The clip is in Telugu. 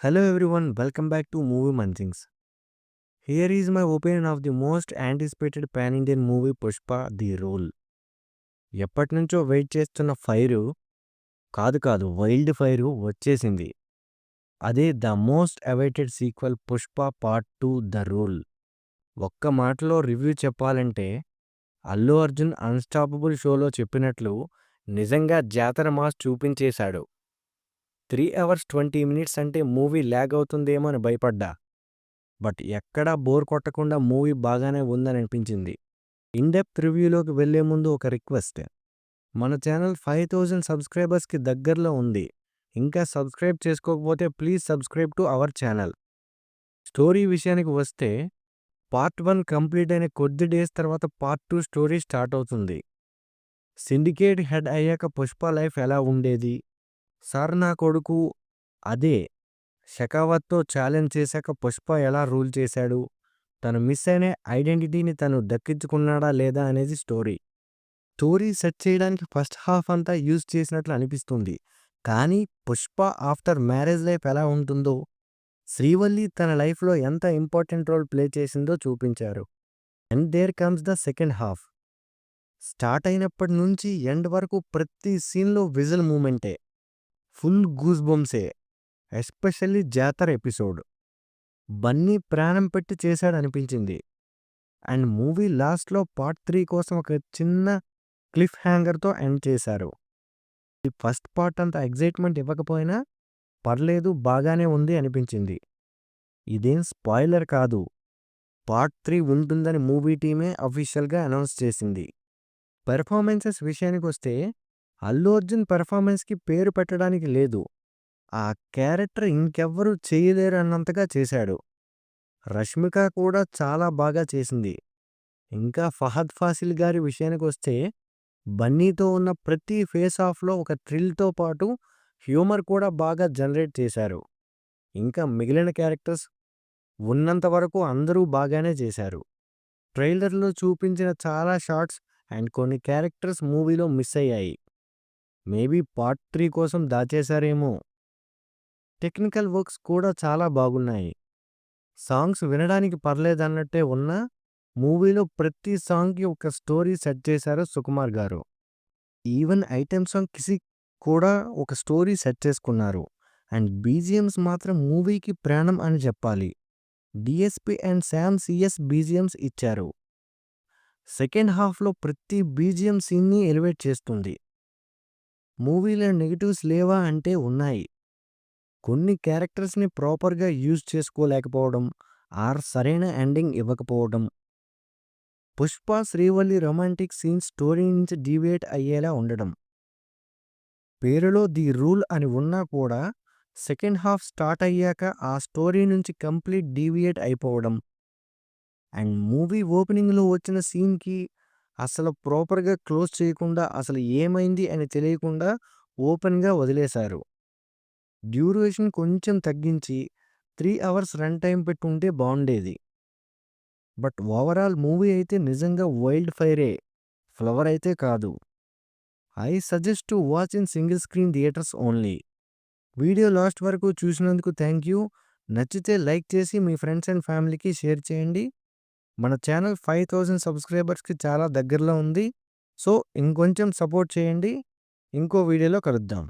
Hello everyone, welcome back to Movie Munchings. Here is my opinion of the most anticipated pan-Indian movie Pushpa The Role. ఎప్పటినుంచో వెయిట్ చేస్తున్న ఫైరు కాదు వైల్డ్ ఫైరు వచ్చేసింది. అదే the most awaited sequel Pushpa part 2 the rule. ఒక్క మాటలో రివ్యూ చెప్పాలంటే అల్లు అర్జున్ అన్స్టాపబుల్ షోలో చెప్పినట్లు నిజంగా జాతర మాస్ చూపించేశాడు. 3 hours 20 minutes అంటే మూవీ ల్యాగ్ అవుతుందేమో అని భయపడ్డా. బట్ ఎక్కడా బోర్ కొట్టకుండా మూవీ బాగానే ఉందని అనిపించింది. ఇన్‌డెప్త్ రివ్యూలోకి వెళ్లే ముందు ఒక రిక్వెస్ట్. మన ఛానల్ 5000 సబ్స్క్రైబర్స్‌కి దగ్గరలో ఉంది. ఇంకా సబ్స్క్రైబ్ చేసుకోకపోతే please subscribe to our channel. Story విషయానికి వస్తే పార్ట్ 1 కంప్లీట్ అయిన కొద్ది డేస్ తర్వాత పార్ట్ 2 స్టోరీ స్టార్ట్ అవుతుంది. సిండికేట్ హెడ్ అయ్యాక పుష్ప లైఫ్ ఎలా ఉండేది, సార్ నా కొడుకు అదే షెకావత్తో ఛాలెంజ్ చేశాక పుష్ప ఎలా రూల్ చేశాడు, తను మిస్ అయిన ఐడెంటిటీని తను దక్కించుకున్నాడా లేదా అనేది స్టోరీ సెట్ చేయడానికి ఫస్ట్ హాఫ్ అంతా యూజ్ చేసినట్లు అనిపిస్తుంది. కానీ పుష్ప ఆఫ్టర్ మ్యారేజ్ లైఫ్ ఎలా ఉంటుందో, శ్రీవల్లి తన లైఫ్లో ఎంత ఇంపార్టెంట్ రోల్ ప్లే చేసిందో చూపించారు. And there comes the second half. Start అయినప్పటి నుంచి ఎండ్ వరకు ప్రతి సీన్లో విజువల్ మూమెంటే, ఫుల్ గూస్ బంప్సే. ఎస్పెషల్లీ జాతర ఎపిసోడ్ బన్నీ ప్రాణం పెట్టి చేశాడనిపించింది. అండ్ మూవీ లాస్ట్లో పార్ట్ 3 కోసం ఒక చిన్న క్లిఫ్ హ్యాంగర్తో ఎండ్ చేశారు. ఈ ఫస్ట్ పార్ట్ అంత ఎగ్జైట్మెంట్ ఇవ్వకపోయినా పర్లేదు, బాగానే ఉంది అనిపించింది. ఇదేం స్పాయిలర్ కాదు, పార్ట్ 3 ఉంటుందని మూవీ టీమే అఫీషియల్గా అనౌన్స్ చేసింది. పెర్ఫార్మెన్సెస్ విషయానికి వస్తే అల్లు అర్జున్ పెర్ఫార్మెన్స్కి పేరు పెట్టడానికి లేదు. ఆ క్యారెక్టర్ ఇంకెవ్వరూ చేయలేరు అన్నంతగా చేశాడు. రష్మిక కూడా చాలా బాగా చేసింది. ఇంకా ఫహద్ ఫాసిల్ గారి విషయానికి వస్తే బన్నీతో ఉన్న ప్రతి ఫేస్ ఆఫ్లో ఒక థ్రిల్తో పాటు హ్యూమర్ కూడా బాగా జనరేట్ చేశారు. ఇంకా మిగిలిన క్యారెక్టర్స్ ఉన్నంత వరకు అందరూ బాగానే చేశారు. ట్రైలర్లో చూపించిన చాలా షార్ట్స్ అండ్ కొన్ని క్యారెక్టర్స్ మూవీలో మిస్ అయ్యాయి. మేబీ పార్ట్ 3 కోసం దాచేశారేమో. టెక్నికల్ వర్క్స్ కూడా చాలా బాగున్నాయి. సాంగ్స్ వినడానికి పర్లేదన్నట్టే ఉన్నా మూవీలో ప్రతి సాంగ్కి ఒక స్టోరీ సెట్ చేశారు సుకుమార్ గారు. ఈవెన్ ఐటెమ్ సాంగ్ కిసి కూడా ఒక స్టోరీ సెట్ చేసుకున్నారు. అండ్ బీజిఎమ్స్ మాత్రం మూవీకి ప్రాణం అని చెప్పాలి. DSP and Sam CS BGMs ఇచ్చారు. సెకండ్ హాఫ్లో ప్రతి బీజిఎం సీన్ని ఎలివేట్ చేస్తుంది. మూవీలో నెగిటివ్స్ లేవా అంటే ఉన్నాయి. కొన్ని క్యారెక్టర్స్ని ప్రాపర్గా యూజ్ చేసుకోలేకపోవడం ఆర్ సరైన ఎండింగ్ ఇవ్వకపోవడం. Pushpa Srivalli romantic scene story నుంచి డీవియేట్ అయ్యేలా ఉండడం. పేరులో ది రూల్ అని ఉన్నా కూడా సెకండ్ హాఫ్ స్టార్ట్ అయ్యాక ఆ స్టోరీ నుంచి కంప్లీట్ డీవియేట్ అయిపోవడం. అండ్ మూవీ ఓపెనింగ్లో వచ్చిన సీన్కి అసలు ప్రాపర్గా క్లోజ్ చేయకుండా అసలు ఏమైంది అని తెలియకుండా ఓపెన్గా వదిలేశారు. డ్యూరేషన్ కొంచెం తగ్గించి 3 hours రన్ టైం పెట్టుంటే బాగుండేది. బట్ ఓవరాల్ మూవీ అయితే నిజంగా వైల్డ్ ఫైరే, ఫ్లవర్ అయితే కాదు. I suggest to watch in single screen theatres only. Video last వరకు చూసినందుకు థ్యాంక్ యూ. నచ్చితే లైక్ చేసి మీ ఫ్రెండ్స్ అండ్ ఫ్యామిలీకి షేర్ చేయండి. మన ఛానల్ 5000 సబ్స్క్రైబర్స్కి చాలా దగ్గరలో ఉంది. సో ఇంకొంచెం సపోర్ట్ చేయండి. ఇంకో వీడియోలో కలుద్దాం.